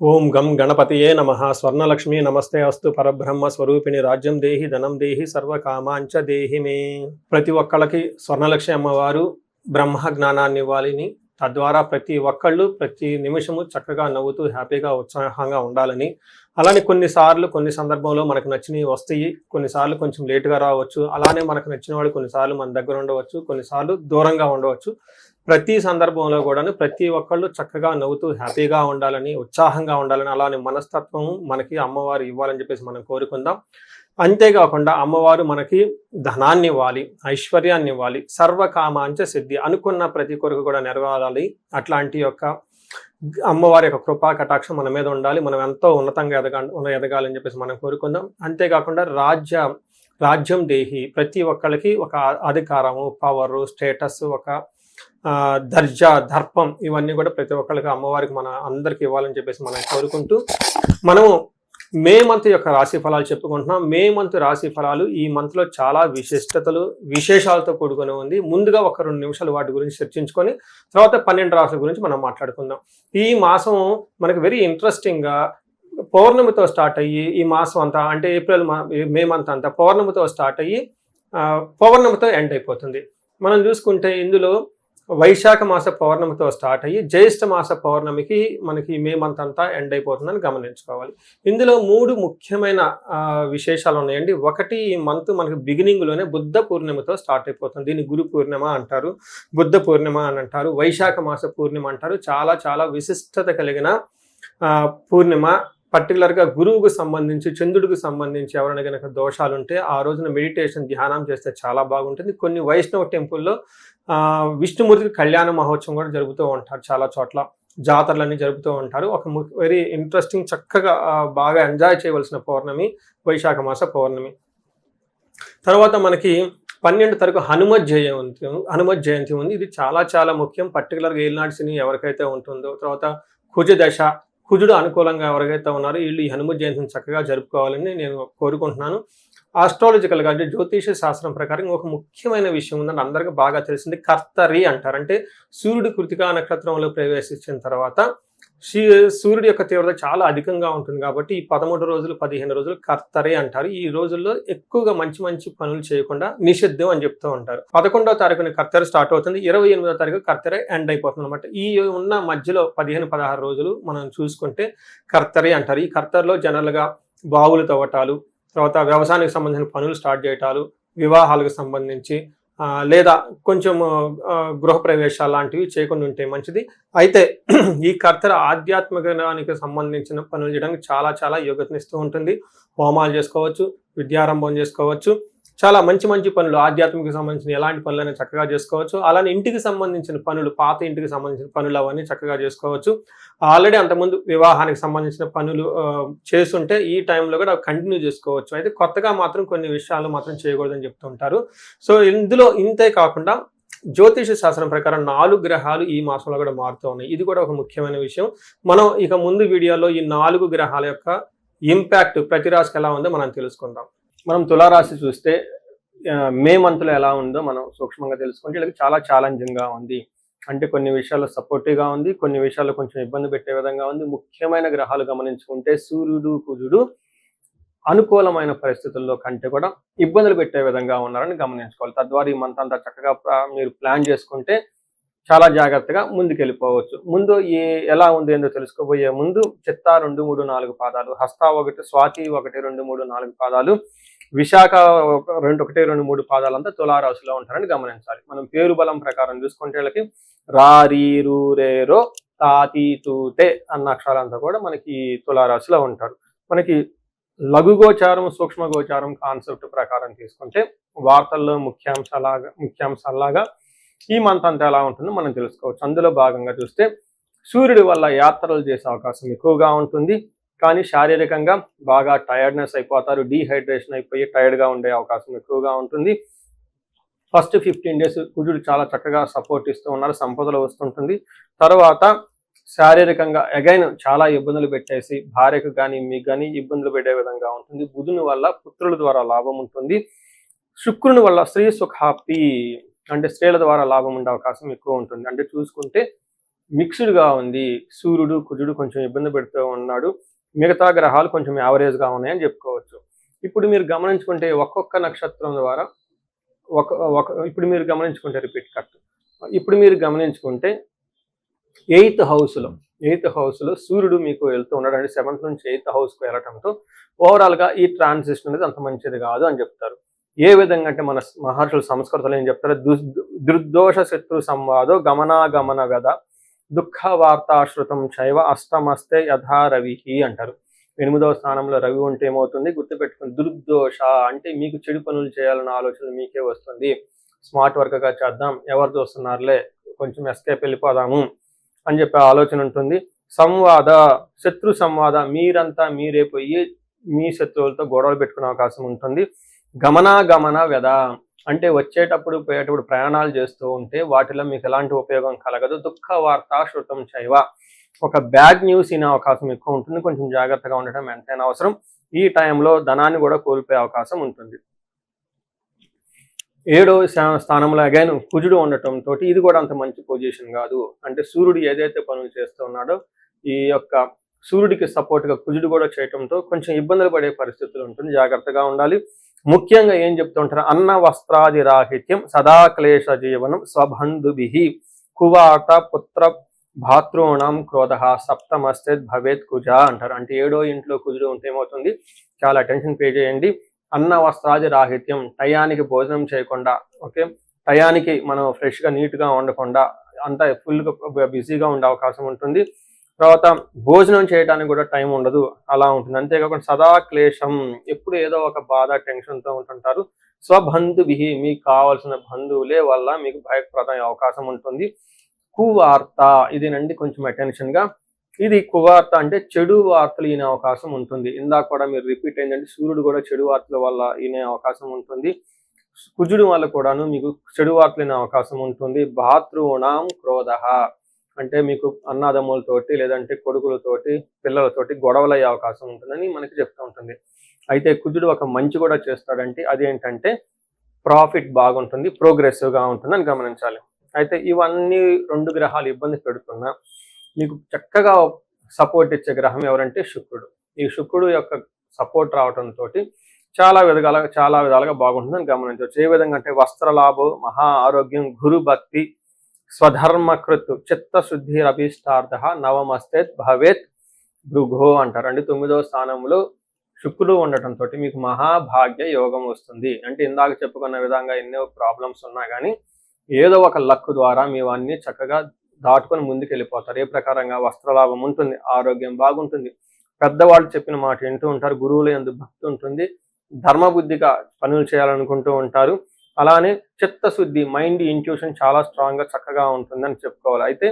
ఓం గం గణపతియే నమః. స్వర్ణలక్ష్మి నమస్తే అస్తు. పరబ్రహ్మ స్వరూపిణి రాజ్యం దేహి ధనం దేహి సర్వకామాంచ దేహి మే. ప్రతి ఒక్కళ్ళకి స్వర్ణలక్ష్మి అమ్మవారు బ్రహ్మ జ్ఞానాన్ని ఇవ్వాలని, తద్వారా ప్రతి ఒక్కళ్ళు ప్రతి నిమిషము చక్కగా నవ్వుతూ హ్యాపీగా ఉత్సాహంగా ఉండాలని, అలానే కొన్ని సందర్భంలో మనకు నచ్చినవి వస్తాయి, కొన్నిసార్లు కొంచెం లేటుగా రావచ్చు. అలానే మనకు నచ్చిన వాళ్ళు కొన్నిసార్లు మన దగ్గర ఉండవచ్చు, కొన్నిసార్లు దూరంగా ఉండవచ్చు. ప్రతి సందర్భంలో కూడాను ప్రతి ఒక్కళ్ళు చక్కగా నవ్వుతూ హ్యాపీగా ఉండాలని, ఉత్సాహంగా ఉండాలని, అలానే మనస్తత్వం మనకి అమ్మవారు ఇవ్వాలని చెప్పేసి మనం కోరుకుందాం. అంతేకాకుండా అమ్మవారు మనకి ధనాన్ని ఇవ్వాలి, ఐశ్వర్యాన్ని ఇవ్వాలి, సర్వకామాంచ సిద్ధి, అనుకున్న ప్రతి కొరకు కూడా నెరవేరాలి. అట్లాంటి యొక్క అమ్మవారి యొక్క కృపా కటాక్షం మన మీద ఉండాలి. మనం ఎంతో ఉన్నతంగా ఎదగాలని చెప్పేసి మనం కోరుకుందాం. అంతేకాకుండా రాజ్యం దేహి, ప్రతి ఒక్కళ్ళకి ఒక అధికారము, పవరు, స్టేటస్, ఒక దర్జా, దర్పం, ఇవన్నీ కూడా ప్రతి ఒక్కళ్ళకి అమ్మవారికి మన అందరికి ఇవ్వాలని చెప్పేసి మనం కోరుకుంటూ, మనము మే మంత్ యొక్క రాశి ఫలాలు చెప్పుకుంటున్నాం. మే మంత్ రాశి ఫలాలు ఈ మంత్లో చాలా విశేషాలతో కూడుకొని ఉంది. ముందుగా ఒక 2 నిమిషాలు వాటి గురించి చర్చించుకొని తర్వాత 12 రాశుల గురించి మనం మాట్లాడుకుందాం. ఈ మాసం మనకు వెరీ ఇంట్రెస్టింగ్గా పౌర్ణమితో స్టార్ట్ అయ్యి, ఈ మాసం అంతా అంటే మే మంత్ అంతా పౌర్ణమితో స్టార్ట్ అయ్యి పౌర్ణమితో ఎండ్ అయిపోతుంది. మనం చూసుకుంటే ఇందులో వైశాఖ మాస పౌర్ణమితో స్టార్ట్ అయ్యి జ్యేష్ఠ మాస పౌర్ణమికి మనకి మే మంత్ అంతా ఎండ్ అయిపోతుందని గమనించుకోవాలి. ఇందులో 3 ముఖ్యమైన విశేషాలు ఉన్నాయండి. ఒకటి, ఈ మంత్ మనకి బిగినింగ్లోనే బుద్ధ పూర్ణిమతో స్టార్ట్ అయిపోతుంది. దీన్ని గురు పూర్ణిమ అంటారు, బుద్ధ పూర్ణిమ అని అంటారు, వైశాఖ మాస పూర్ణిమ అంటారు. చాలా చాలా విశిష్టత కలిగిన పూర్ణిమ. పర్టికులర్గా గురువుకు సంబంధించి, చంద్రుడికి సంబంధించి ఎవరైనా కనుక దోషాలు ఉంటే ఆ రోజున మెడిటేషన్, ధ్యానం చేస్తే చాలా బాగుంటుంది. కొన్ని వైష్ణవ టెంపుల్లో విష్ణుమూర్తికి కళ్యాణ మహోత్సవం కూడా జరుపుతూ ఉంటారు. చాలా చోట్ల జాతరలన్నీ జరుపుతూ ఉంటారు. ఒక వెరీ ఇంట్రెస్టింగ్, చక్కగా బాగా ఎంజాయ్ చేయవలసిన పౌర్ణమి వైశాఖ మాస పౌర్ణమి. తర్వాత మనకి 12 తారీఖు హనుమత్ జయంతి ఉంది. ఇది చాలా చాలా ముఖ్యం. పర్టికులర్గా ఏలినాటి శని ఎవరికైతే ఉంటుందో, తర్వాత కుజ దశ, కుజుడు అనుకూలంగా ఎవరికైతే ఉన్నారో వీళ్ళు ఈ హనుమత్ జయంతిని చక్కగా జరుపుకోవాలని నేను కోరుకుంటున్నాను. ఆస్ట్రాలజికల్గా అంటే జ్యోతిష శాస్త్రం ప్రకారం ఒక ముఖ్యమైన విషయం ఉందని అందరికీ బాగా తెలిసింది. కర్తరి అంటారు. అంటే సూర్యుడు కృతికా నక్షత్రంలో ప్రవేశించిన తర్వాత సూర్యుడి యొక్క తీవ్రత చాలా అధికంగా ఉంటుంది కాబట్టి ఈ 13 రోజులు 15 రోజులు కర్తరి అంటారు. ఈ రోజుల్లో ఎక్కువగా మంచి మంచి పనులు చేయకుండా నిషిద్ధం అని చెప్తూ ఉంటారు. 11వ తారీఖున కర్తరి స్టార్ట్ అవుతుంది, 28వ తారీఖు కర్తరి ఎండ్ అయిపోతుంది అనమాట. ఈ ఉన్న మధ్యలో 15-16 రోజులు మనం చూసుకుంటే కర్తరి అంటారు. ఈ కర్తరిలో జనరల్గా బావులు తవ్వటాలు, తర్వాత వ్యవసాయానికి సంబంధించిన పనులు స్టార్ట్ చేయటాలు, వివాహాలకు సంబంధించి లేదా కొంచెం గృహప్రవేశాలు లాంటివి చేయకుండా ఉంటే మంచిది. అయితే ఈ కర్తర ఆధ్యాత్మికానికి సంబంధించిన పనులు చేయడానికి చాలా చాలా యోగ్యతనిస్తూ ఉంటుంది. హోమాలు చేసుకోవచ్చు, విద్యారంభం చేసుకోవచ్చు, చాలా మంచి మంచి పనులు, ఆధ్యాత్మిక సంబంధించిన ఎలాంటి పనులైనా చక్కగా చేసుకోవచ్చు. అలానే ఇంటికి సంబంధించిన పనులు, పాత ఇంటికి సంబంధించిన పనులు అవన్నీ చక్కగా చేసుకోవచ్చు. ఆల్రెడీ అంతకుముందు వివాహానికి సంబంధించిన పనులు చేస్తుంటే ఈ టైంలో కూడా కంటిన్యూ చేసుకోవచ్చు. అయితే కొత్తగా మాత్రం కొన్ని విషయాలు మాత్రం చేయకూడదని చెప్తూ ఉంటారు. సో ఇందులో ఇంతే కాకుండా జ్యోతిష శాస్త్రం ప్రకారం 4 గ్రహాలు ఈ మాసంలో కూడా మారుతూ ఉన్నాయి. ఇది కూడా ఒక ముఖ్యమైన విషయం. మనం ఇక ముందు వీడియోలో ఈ 4 గ్రహాల యొక్క ఇంపాక్ట్ ప్రతి రాశికి ఎలా ఉందో మనం తెలుసుకుందాం. మనం తులారాశి చూస్తే మే మంత్లో ఎలా ఉందో మనం సూక్ష్మంగా తెలుసుకుంటే వీళ్ళకి చాలా ఛాలెంజింగ్గా ఉంది. అంటే కొన్ని విషయాల్లో సపోర్టివ్గా ఉంది, కొన్ని విషయాల్లో కొంచెం ఇబ్బంది పెట్టే విధంగా ఉంది. ముఖ్యమైన గ్రహాలు గమనించుకుంటే సూర్యుడు, కుజుడు అనుకూలమైన పరిస్థితుల్లో కంటే కూడా ఇబ్బందులు పెట్టే విధంగా ఉన్నారని గమనించుకోవాలి. తద్వారా ఈ మంత్ అంతా చక్కగా మీరు ప్లాన్ చేసుకుంటే చాలా జాగ్రత్తగా ముందుకెళ్ళిపోవచ్చు. ముందు ఎలా ఉంది ఏందో తెలుసుకోబోయే ముందు చిత్తా 2, 3, 4 పాదాలు, హస్త 1, స్వాతి 1, 2, 3, 4 పాదాలు, విశాఖ 1, 2, 3 పాదాలంతా తులారాశిలో ఉంటారని గమనించాలి. మనం పేరు బలం ప్రకారం చూసుకుంటే వీళ్ళకి రా, రీ, రు, రే, రో, తా, తీ, తూ, తే అన్న అక్షరాలంతా కూడా మనకి తులారాశిలో ఉంటారు. మనకి లఘు గోచారం, సూక్ష్మ గోచారం కాన్సెప్ట్ ప్రకారం తీసుకుంటే వార్తల్లో ముఖ్యాంశాలాగా ఈ మంత్ అంతా ఎలా ఉంటుందో మనం తెలుసుకోవచ్చు. అందులో భాగంగా చూస్తే సూర్యుడి వల్ల యాత్రలు చేసే అవకాశం ఎక్కువగా ఉంటుంది, కానీ శారీరకంగా బాగా టైర్డ్నెస్ అయిపోతారు, డీహైడ్రేషన్ అయిపోయి టైర్డ్గా ఉండే అవకాశం ఎక్కువగా ఉంటుంది. ఫస్ట్ 15 డేస్ కుజుడు చాలా చక్కగా సపోర్ట్ ఇస్తూ ఉన్నారు, సంపదలు వస్తుంటుంది. తర్వాత శారీరకంగా అగైన్ చాలా ఇబ్బందులు పెట్టేసి భార్యకు కానీ మీకు కానీ ఇబ్బందులు పెట్టే విధంగా ఉంటుంది. బుధుని వల్ల పుత్రుల ద్వారా లాభం ఉంటుంది. శుక్రుని వల్ల స్త్రీ సుఖాప్తి, అంటే స్త్రీల ద్వారా లాభం ఉండే అవకాశం ఎక్కువ ఉంటుంది. అంటే చూసుకుంటే మిక్స్డ్గా ఉంది. సూర్యుడు కుజుడు కొంచెం ఇబ్బంది పెడుతూ ఉన్నాడు, మిగతా గ్రహాలు కొంచెం యావరేజ్గా ఉన్నాయని చెప్పుకోవచ్చు. ఇప్పుడు మీరు గమనించుకుంటే ఒక్కొక్క నక్షత్రం ద్వారా ఒక ఒక ఇప్పుడు మీరు గమనించుకుంటే ఇప్పుడు మీరు గమనించుకుంటే ఎయిత్ హౌస్లో సూర్యుడు మీకు వెళ్తూ ఉన్నాడు. అంటే 7th నుంచి 8th హౌస్కు వెళ్ళటంతో ఓవరాల్గా ఈ ట్రాన్సిషన్ అనేది అంత మంచిది కాదు అని చెప్తారు. ఏ విధంగా అంటే మన మహర్షులు సంస్కృతంలో ఏం చెప్తారు, దుర్దోష శత్రు సంవాదో గమనాగమన గద దుఃఖ వార్తాశ్రుతం చైవ అష్టమస్తే యథా రవిహి అంటారు. 8వ స్థానంలో రవి ఉంటే ఏమవుతుంది గుర్తుపెట్టుకుని, దుర్దోష అంటే మీకు చెడు పనులు చేయాలన్న ఆలోచన మీకే వస్తుంది. స్మార్ట్ వర్క్గా చేద్దాం, ఎవరు చూస్తున్నారులే, కొంచెం ఎస్కేప్ వెళ్ళిపోదాము అని చెప్పే ఆలోచన ఉంటుంది. సంవాద శత్రు సంవాద, మీరంతా మీరే పోయి మీ శత్రువులతో గొడవలు పెట్టుకునే అవకాశం ఉంటుంది. గమనాగమన వ్యధ అంటే వచ్చేటప్పుడు పోయేటప్పుడు ప్రయాణాలు చేస్తూ ఉంటే వాటిలో మీకు ఎలాంటి ఉపయోగం కలగదు. దుఃఖ వార్త శృతం చైవ, ఒక బ్యాడ్ న్యూస్ వినే అవకాశం ఎక్కువ ఉంటుంది. కొంచెం జాగ్రత్తగా ఉండటం ఎంతైనా అవసరం. ఈ టైంలో ధనాన్ని కూడా కోల్పోయే అవకాశం ఉంటుంది. 7వ స్థానంలో అగైన్ కుజుడు ఉండటంతో ఇది కూడా అంత మంచి పొజిషన్ కాదు. అంటే సూర్యుడు ఏదైతే పనులు చేస్తూ ఉన్నాడో ఈ యొక్క సూర్యుడికి సపోర్ట్గా కుజుడు కూడా చేయటంతో కొంచెం ఇబ్బందులు పడే పరిస్థితులు ఉంటుంది. జాగ్రత్తగా ఉండాలి. ముఖ్యంగా ఏం చెప్తూ ఉంటారు, అన్న వస్త్రాది రాహిత్యం సదా క్లేశ జీవనం స్వబంధుభి కువాత పుత్ర భాతృణం క్రోధ సప్తమస్తే భవేత్ కుజ అంటారు. అంటే 7వ ఇంట్లో కుజుడు ఉంటే ఏమవుతుంది, చాలా అటెన్షన్ పే చేయండి. అన్న వస్త్రాది రాహిత్యం, టయానికి భోజనం చేయకుండా, ఓకే, టయానికి మనం ఫ్రెష్గా నీట్గా ఉండకుండా అంతా ఫుల్గా బిజీగా ఉండే అవకాశం ఉంటుంది. తర్వాత భోజనం చేయడానికి కూడా టైం ఉండదు, అలా ఉంటుంది. అంతేకాకుండా సదా క్లేశం, ఎప్పుడు ఏదో ఒక బాధ టెన్షన్తో ఉంటుంటారు. స్వబంధుభి, మీకు కావాల్సిన బంధువులే వల్ల మీకు భయప్రదం అవకాశం ఉంటుంది. కువార్త, ఇదేనండి కొంచెం అటెన్షన్గా. ఇది కువార్త అంటే చెడు వార్తలు వినే అవకాశం ఉంటుంది. ఇందాక కూడా మీరు రిపీట్ అయిందంటే సూర్యుడు కూడా చెడు వార్తల వల్ల వినే అవకాశం ఉంటుంది. కుజుడు వల్ల కూడాను మీకు చెడు వార్తలు వినే అవకాశం ఉంటుంది. భాతృణాం క్రోధ అంటే మీకు అన్నదమ్ములతోటి లేదంటే కొడుకులతోటి పిల్లలతోటి గొడవలు అయ్యే అవకాశం ఉంటుందని మనకి చెప్తూ ఉంటుంది. అయితే కుజుడు ఒక మంచి కూడా చేస్తాడంటే అదేంటంటే ప్రాఫిట్ బాగుంటుంది, ప్రోగ్రెసివ్గా ఉంటుందని గమనించాలి. అయితే ఇవన్నీ 2 గ్రహాలు ఇబ్బంది పెడుతున్నా మీకు చక్కగా సపోర్ట్ ఇచ్చే గ్రహం ఎవరంటే శుక్రుడు. ఈ శుక్రుడు యొక్క సపోర్ట్ రావడంతో చాలా విధాలుగా బాగుంటుందని గమనించవచ్చు. ఏ విధంగా అంటే వస్త్రలాభం, మహా ఆరోగ్యం, గురు భక్తి, స్వధర్మకృత్, చిత్తశుద్ధి అభీష్టార్థ, నవమస్తే భవేత్ భృగో అంటారు. అంటే 9వ స్థానంలో శుక్రుడు ఉండటంతో మీకు మహాభాగ్య యోగం వస్తుంది. అంటే ఇందాక చెప్పుకున్న విధంగా ఎన్నో ప్రాబ్లమ్స్ ఉన్నా కానీ ఏదో ఒక లక్ ద్వారా మేము అన్ని చక్కగా దాటుకొని ముందుకు వెళ్ళిపోతారు. ఏ ప్రకారంగా వస్త్రలాభం ఉంటుంది, ఆరోగ్యం బాగుంటుంది, పెద్దవాళ్ళు చెప్పిన మాట వింటూ ఉంటారు, గురువుల యందు భక్తి ఉంటుంది, ధర్మబుద్ధిగా పనులు చేయాలనుకుంటూ ఉంటారు. అలానే చిత్తశుద్ధి, మైండ్ ఇంట్యూషన్ చాలా స్ట్రాంగ్గా చక్కగా ఉంటుందని చెప్పుకోవాలి. అయితే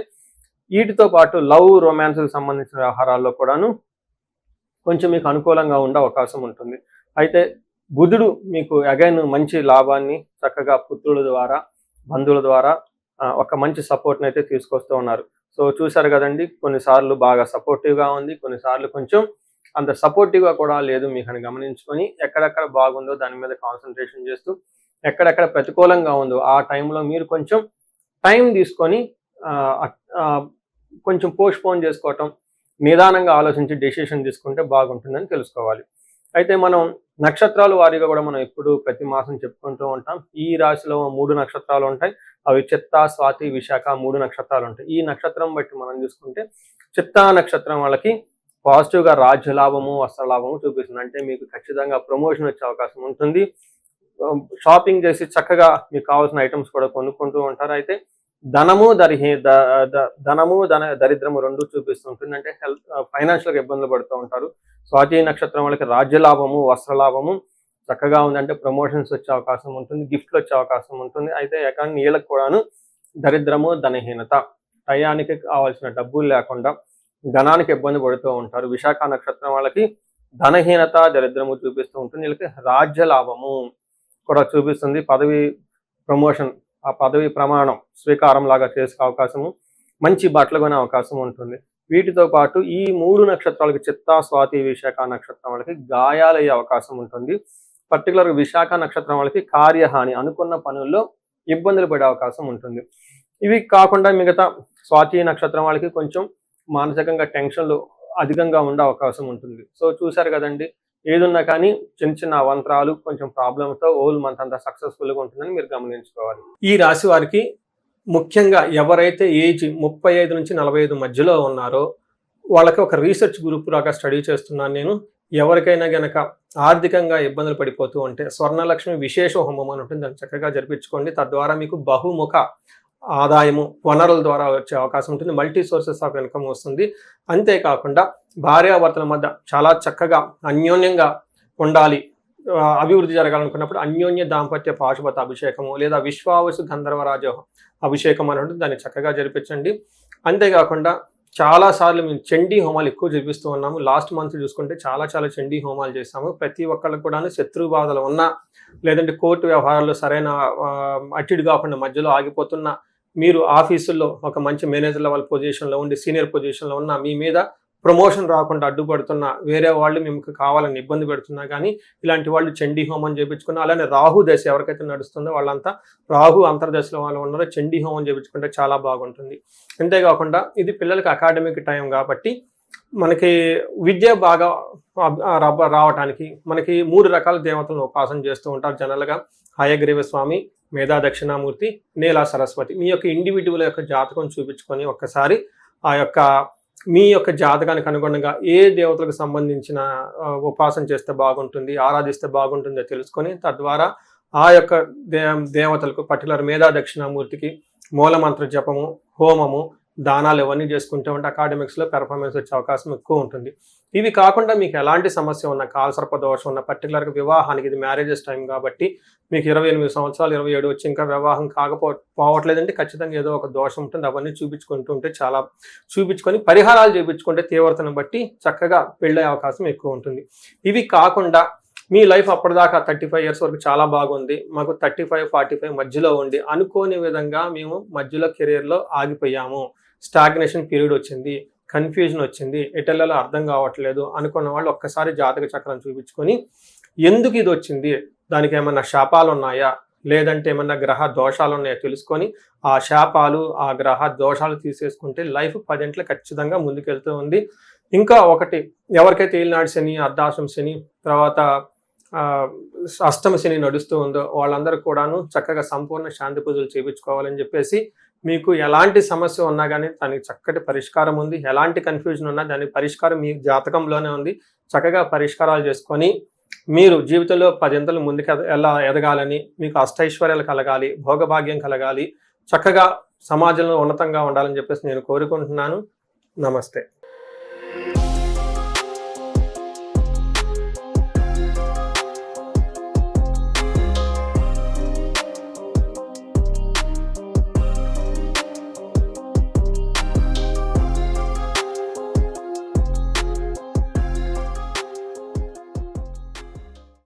వీటితో పాటు లవ్ రొమాన్స్కి సంబంధించిన వ్యవహారాల్లో కూడాను కొంచెం మీకు అనుకూలంగా ఉండే అవకాశం ఉంటుంది. అయితే బుధుడు మీకు అగైన్ మంచి లాభాన్ని చక్కగా పుత్రుల ద్వారా బంధువుల ద్వారా ఒక మంచి సపోర్ట్ని అయితే తీసుకొస్తూ ఉన్నారు. సో చూసారు కదండి, కొన్నిసార్లు బాగా సపోర్టివ్గా ఉంది, కొన్నిసార్లు కొంచెం అంత సపోర్టివ్గా కూడా లేదు. మీకు అని గమనించుకొని ఎక్కడెక్కడ బాగుందో దాని మీద కాన్సన్ట్రేషన్ చేస్తూ ఎక్కడెక్కడ ప్రతికూలంగా ఉందో ఆ టైంలో మీరు కొంచెం టైం తీసుకొని కొంచెం పోస్ట్పోన్ చేసుకోవటం, నిదానంగా ఆలోచించి డెసిషన్ తీసుకుంటే బాగుంటుందని తెలుసుకోవాలి. అయితే మనం నక్షత్రాల వారీగా కూడా మనం ఎప్పుడు ప్రతి మాసం చెప్పుకుంటూ ఉంటాం. ఈ రాశిలో 3 నక్షత్రాలు ఉంటాయి. అవి చిత్తా, స్వాతి, విశాఖ 3 నక్షత్రాలు ఉంటాయి. ఈ నక్షత్రం బట్టి మనం చూసుకుంటే చిత్తా నక్షత్రం వాళ్ళకి పాజిటివ్గా రాజ్యలాభము, వస్త్రలాభము చూపిస్తుంది. అంటే మీకు ఖచ్చితంగా ప్రమోషన్ వచ్చే అవకాశం ఉంటుంది. షాపింగ్ చేసి చక్కగా మీకు కావాల్సిన ఐటమ్స్ కూడా కొనుక్కుంటూ ఉంటారు. అయితే ధనము దరిద్రము 2 చూపిస్తుంటుంది. అంటే హెల్త్ ఫైనాన్షియల్గా ఇబ్బందులు పడుతూ ఉంటారు. స్వాతి నక్షత్రం వాళ్ళకి రాజ్యలాభము, వస్త్రలాభము చక్కగా ఉంది. అంటే ప్రమోషన్స్ వచ్చే అవకాశం ఉంటుంది, గిఫ్ట్లు వచ్చే అవకాశం ఉంటుంది. అయితే కానీ వీళ్ళకి కూడాను దరిద్రము, ధనహీనత, టయానికి కావాల్సిన డబ్బులు లేకుండా ధనానికి ఇబ్బంది పడుతూ ఉంటారు. విశాఖ నక్షత్రం వాళ్ళకి ధనహీనత, దరిద్రము చూపిస్తూ ఉంటుంది. వీళ్ళకి రాజ్యలాభము కూడా చూపిస్తుంది. పదవి ప్రమోషన్, ఆ పదవి ప్రమాణం స్వీకారం లాగా చేసే అవకాశము, మంచి బట్టలు కొనే అవకాశం ఉంటుంది. వీటితో పాటు ఈ 3 నక్షత్రాలకి చిత్తా, స్వాతి, విశాఖ నక్షత్రం వాళ్ళకి గాయాలయ్యే అవకాశం ఉంటుంది. పర్టికులర్గా విశాఖ నక్షత్రం వాళ్ళకి కార్యహాని, అనుకున్న పనుల్లో ఇబ్బందులు పడే అవకాశం ఉంటుంది. ఇవి కాకుండా మిగతా స్వాతి నక్షత్రం వాళ్ళకి కొంచెం మానసికంగా టెన్షన్లు అధికంగా ఉండే అవకాశం ఉంటుంది. సో చూశారు కదండి, ఏదున్నా కానీ చిన్న చిన్న అవంతరాలు కొంచెం ప్రాబ్లంతో ఓల్ మంత్ అంతా సక్సెస్ఫుల్గా ఉంటుందని మీరు గమనించుకోవాలి. ఈ రాశి వారికి ముఖ్యంగా ఎవరైతే ఏజ్ 35 నుంచి 45 మధ్యలో ఉన్నారో వాళ్ళకి ఒక రీసెర్చ్ గ్రూప్ లాగా స్టడీ చేస్తున్నాను నేను. ఎవరికైనా గనక ఆర్థికంగా ఇబ్బందులు పడిపోతూ ఉంటే స్వర్ణలక్ష్మి విశేష హోమం అని ఉంటుంది, దాన్ని చక్కగా జరిపించుకోండి. తద్వారా మీకు బహుముఖ ఆదాయము వనరుల ద్వారా వచ్చే అవకాశం ఉంటుంది. మల్టీ సోర్సెస్ ఆఫ్ ఇన్కమ్ వస్తుంది. అంతేకాకుండా భార్యాభర్తల మధ్య చాలా చక్కగా అన్యోన్యంగా ఉండాలి, అభివృద్ధి జరగాలనుకున్నప్పుడు అన్యోన్య దాంపత్య పాశుపత అభిషేకము లేదా విశ్వావసు గంధర్వరాజ అభిషేకం అని ఉంటుంది, దాన్ని చక్కగా జరిపించండి. అంతేకాకుండా చాలాసార్లు మేము చండీ హోమాలు ఎక్కువ జరిపిస్తూ ఉన్నాము. లాస్ట్ మంత్ చూసుకుంటే చాలా చండీ హోమాలు చేస్తాము. ప్రతి ఒక్కళ్ళకు కూడా శత్రు బాధలు ఉన్నా, లేదంటే కోర్టు వ్యవహారాల్లో సరైన అటిడు కాకుండా మధ్యలో ఆగిపోతున్న, మీరు ఆఫీసుల్లో ఒక మంచి మేనేజర్ లెవెల్ పొజిషన్లో ఉండి సీనియర్ పొజిషన్లో ఉన్న, మీ మీద ప్రమోషన్ రాకుండా అడ్డుపడుతున్న వేరే వాళ్ళు మీకు కావాలని ఇబ్బంది పెడుతున్నా కానీ ఇలాంటి వాళ్ళు చండీ హోమం చేయించుకున్న, అలానే రాహు దశ ఎవరికైతే నడుస్తుందో వాళ్ళంతా రాహు అంతర్దశలో వాళ్ళు ఉన్నారో చండీ హోమం చేయించుకుంటే చాలా బాగుంటుంది. అంతేకాకుండా ఇది పిల్లలకి అకాడమిక్ టైం కాబట్టి మనకి విద్య బాగా రావటానికి మనకి 3 రకాల దేవతలను ఉపాసన చేస్తూ ఉంటారు జనరల్గా. హయగ్రీవ స్వామి, మేధా దక్షిణామూర్తి, నీలా సరస్వతి. మీ యొక్క ఇండివిజువల్ యొక్క జాతకం చూపించుకొని ఒక్కసారి ఆ యొక్క మీ యొక్క జాతకానికి అనుగుణంగా ఏ దేవతలకు సంబంధించిన ఉపాసన చేస్తే బాగుంటుంది, ఆరాధిస్తే బాగుంటుందో తెలుసుకొని తద్వారా ఆ యొక్క దేవతలకు పర్టికులర్ మేధా దక్షిణామూర్తికి మూలమంత్ర జపము, హోమము, దానాలు ఇవన్నీ చేసుకుంటూ ఉంటే అకాడమిక్స్లో పెర్ఫార్మెన్స్ వచ్చే అవకాశం ఎక్కువ ఉంటుంది. ఇవి కాకుండా మీకు ఎలాంటి సమస్య ఉన్న, కాలసర్ప దోషం ఉన్న, పర్టికులర్గా వివాహానికి ఇది మ్యారేజెస్ టైం కాబట్టి మీకు 28 సంవత్సరాలు 27 వచ్చి ఇంకా వివాహం పోవట్లేదంటే ఖచ్చితంగా ఏదో ఒక దోషం ఉంటుంది. అవన్నీ చూపించుకుంటూ ఉంటే చూపించుకొని పరిహారాలు చేయించుకుంటే తీవ్రతను బట్టి చక్కగా పెళ్ళే అవకాశం ఎక్కువ ఉంటుంది. ఇవి కాకుండా మీ లైఫ్ అప్పటిదాకా 35 ఇయర్స్ వరకు చాలా బాగుంది, మాకు 35-45 మధ్యలో ఉండి అనుకోని విధంగా మేము మధ్యలో కెరీర్లో ఆగిపోయాము, స్టాగ్నేషన్ పీరియడ్ వచ్చింది, కన్ఫ్యూజన్ వచ్చింది, ఎటెల్లలో అర్థం కావట్లేదు అనుకున్న వాళ్ళు ఒక్కసారి జాతక చక్రం చూపించుకొని ఎందుకు ఇది వచ్చింది, దానికి ఏమన్నా శాపాలు ఉన్నాయా, లేదంటే ఏమన్నా గ్రహ దోషాలు ఉన్నాయో తెలుసుకొని ఆ శాపాలు ఆ గ్రహ దోషాలు తీసేసుకుంటే లైఫ్ 10 ఇంట్లో ఖచ్చితంగా ముందుకెళ్తూ ఉంది. ఇంకా ఒకటి, ఎవరికైతే ఏలినాడు శని, అర్ధాశ్రమ శని, తర్వాత అష్టమ శని నడుస్తూ ఉందో వాళ్ళందరూ కూడాను చక్కగా సంపూర్ణ శాంతి పూజలు చేయించుకోవాలని చెప్పేసి, మీకు ఎలాంటి సమస్య ఉన్నా కానీ దానికి చక్కటి పరిష్కారం ఉంది. ఎలాంటి కన్ఫ్యూజన్ ఉన్నా దానికి పరిష్కారం మీ జాతకంలోనే ఉంది. చక్కగా పరిష్కారాలు చేసుకొని మీరు జీవితంలో 10 ఇంతలు ముందుకు ఎలా ఎదగాలని, మీకు అష్టైశ్వర్యాలు కలగాలి, భోగభాగ్యం కలగాలి, చక్కగా సమాజంలో ఉన్నతంగా ఉండాలని చెప్పేసి నేను కోరుకుంటున్నాను. నమస్తే.